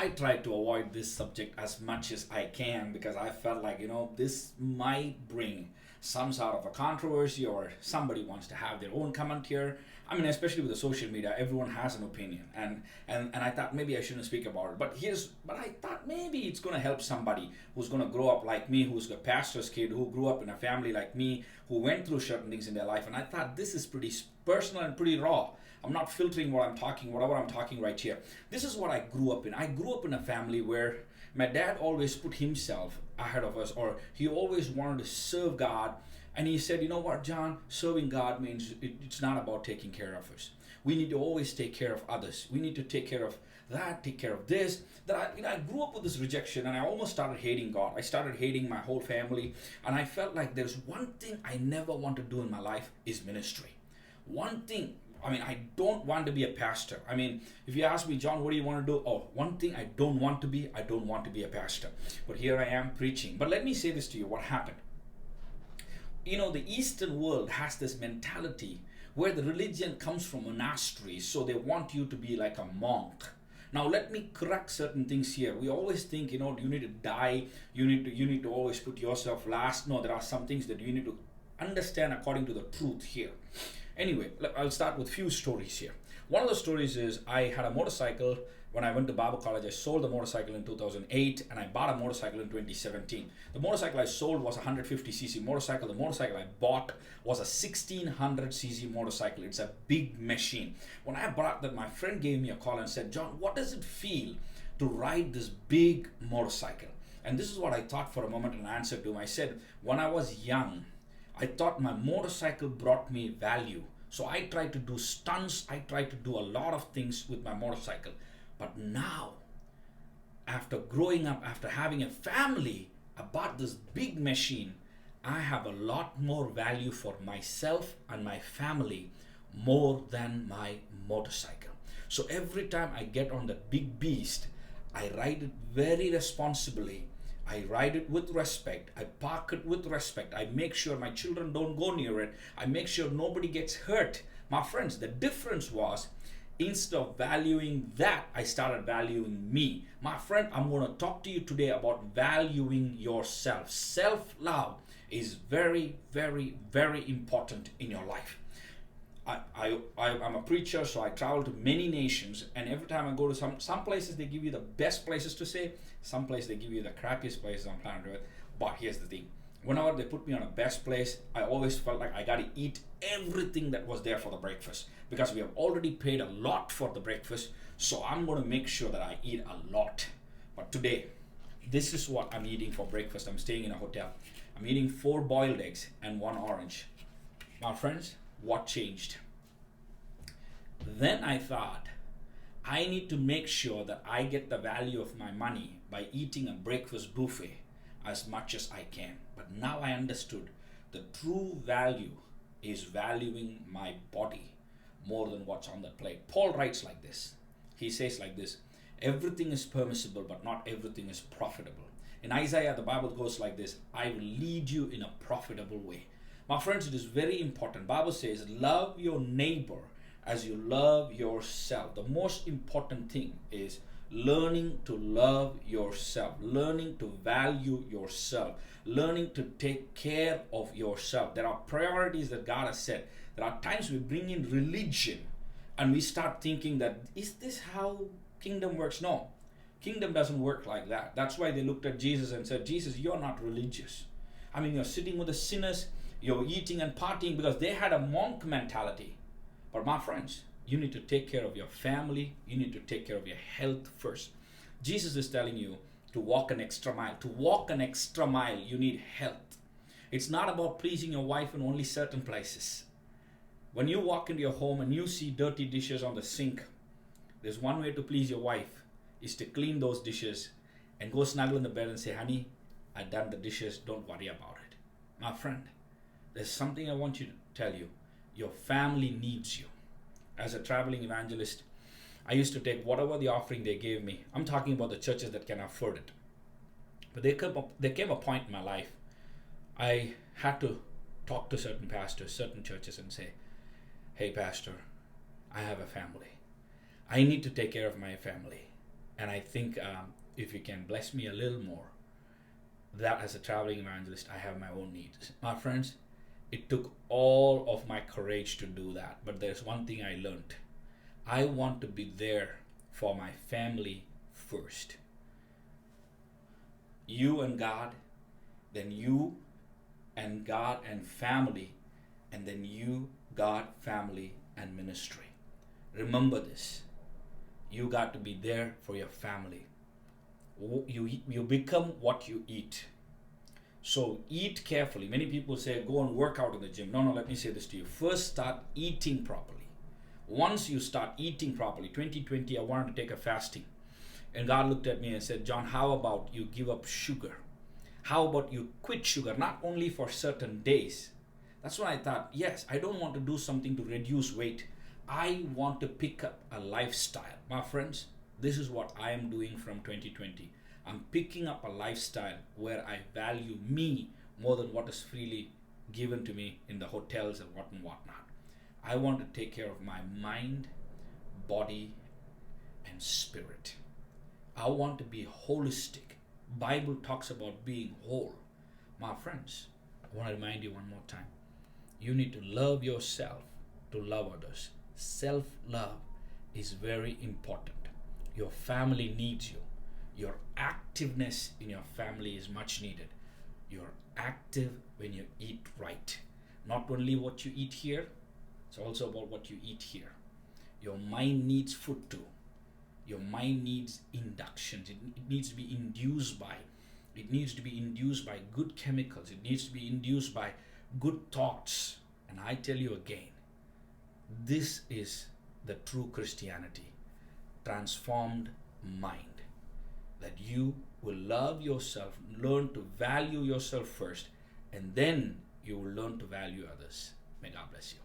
I tried to avoid this subject as much as I can because I felt like, this might bring some sort of a controversy or somebody wants to have their own comment here. I mean, especially with the social media, everyone has an opinion, and I thought maybe I shouldn't speak about it. But I thought maybe it's gonna help somebody who's gonna grow up like me, who's a pastor's kid, who grew up in a family like me, who went through certain things in their life, and I thought this is pretty personal and pretty raw. I'm not filtering whatever I'm talking right here. This is what I grew up in. I grew up in a family where my dad always put himself ahead of us, or he always wanted to serve God. And he said, you know what, John, serving God means it's not about taking care of us. We need to always take care of others. We need to take care of that, take care of this. I grew up with this rejection, and I almost started hating God. I started hating my whole family, and I felt like there's one thing I never want to do in my life is ministry. One thing. I mean, I don't want to be a pastor. I mean, if you ask me, John, what do you want to do? Oh, one thing I don't want to be a pastor. But here I am preaching. But let me say this to you, what happened? The Eastern world has this mentality where the religion comes from monasteries, so they want you to be like a monk. Now let me correct certain things here. We always think, you need to die, you need to always put yourself last. No, there are some things that you need to understand according to the truth here. Anyway, I'll start with few stories here. One of the stories is I had a motorcycle when I went to Bible college. I sold the motorcycle in 2008 and I bought a motorcycle in 2017. The motorcycle I sold was a 150cc motorcycle. The motorcycle I bought was a 1600cc motorcycle. It's a big machine. When I bought that, my friend gave me a call and said, John, what does it feel to ride this big motorcycle? And this is what I thought for a moment and answered to him. I said, when I was young, I thought my motorcycle brought me value. So I tried to do stunts. I tried to do a lot of things with my motorcycle. But now, after growing up, after having a family, I bought this big machine. I have a lot more value for myself and my family more than my motorcycle. So every time I get on the big beast, I ride it very responsibly. I ride it with respect. I park it with respect. I make sure my children don't go near it. I make sure nobody gets hurt. My friends, the difference was instead of valuing that, I started valuing me. My friend, I'm going to talk to you today about valuing yourself. Self-love is very, very, very important in your life. I'm a preacher, so I travel to many nations, and every time I go to some places, they give you the best places to stay. Some places they give you the crappiest places on planet Earth. But here's the thing. Whenever they put me on a best place, I always felt like I got to eat everything that was there for the breakfast, because we have already paid a lot for the breakfast, so I'm going to make sure that I eat a lot. But today, this is what I'm eating for breakfast. I'm staying in a hotel. I'm eating 4 boiled eggs and 1 orange. My friends, what changed? Then I thought, I need to make sure that I get the value of my money by eating a breakfast buffet as much as I can. But now I understood the true value is valuing my body more than what's on the plate. Paul writes like this. He says like this, everything is permissible, but not everything is profitable. In Isaiah, the Bible goes like this, I will lead you in a profitable way. My friends, it is very important. Bible says, love your neighbor as you love yourself. The most important thing is learning to love yourself, learning to value yourself, learning to take care of yourself. There are priorities that God has set. There are times we bring in religion and we start thinking that, is this how kingdom works? No, kingdom doesn't work like that. That's why they looked at Jesus and said, Jesus, you're not religious. I mean, you're sitting with the sinners, you're eating and partying, because they had a monk mentality. But my friends, you need to take care of your family. You need to take care of your health first. Jesus is telling you to walk an extra mile. To walk an extra mile, you need health. It's not about pleasing your wife in only certain places. When you walk into your home and you see dirty dishes on the sink, there's one way to please your wife, is to clean those dishes and go snuggle in the bed and say, honey, I've done the dishes, don't worry about it. My friend, there's something I want you to tell you. Your family needs you. As a traveling evangelist, I used to take whatever the offering they gave me. I'm talking about the churches that can afford it. But there came a point in my life, I had to talk to certain pastors, certain churches, and say, hey pastor, I have a family. I need to take care of my family. And I think if you can bless me a little more, that as a traveling evangelist, I have my own needs. My friends, it took all of my courage to do that. But there's one thing I learned: I want to be there for my family first. You and God, then you and God and family, and then you, God, family, and ministry. Remember this. You got to be there for your family. You become what you eat. So eat carefully. Many people say go and work out in the gym. No, no, let me say this to you. First, start eating properly. Once you start eating properly, 2020, I wanted to take a fasting. And God looked at me and said, John, how about you give up sugar? How about you quit sugar, not only for certain days? That's when I thought, yes, I don't want to do something to reduce weight. I want to pick up a lifestyle. My friends, this is what I am doing from 2020. I'm picking up a lifestyle where I value me more than what is freely given to me in the hotels and whatnot. I want to take care of my mind, body, and spirit. I want to be holistic. Bible talks about being whole. My friends, I want to remind you one more time. You need to love yourself to love others. Self-love is very important. Your family needs you. Your activeness in your family is much needed. You're active when you eat right. Not only what you eat here, it's also about what you eat here. Your mind needs food too. Your mind needs inductions. It needs to be induced by. It needs to be induced by good chemicals. It needs to be induced by good thoughts. And I tell you again, this is the true Christianity. Transformed mind. That you will love yourself, learn to value yourself first, and then you will learn to value others. May God bless you.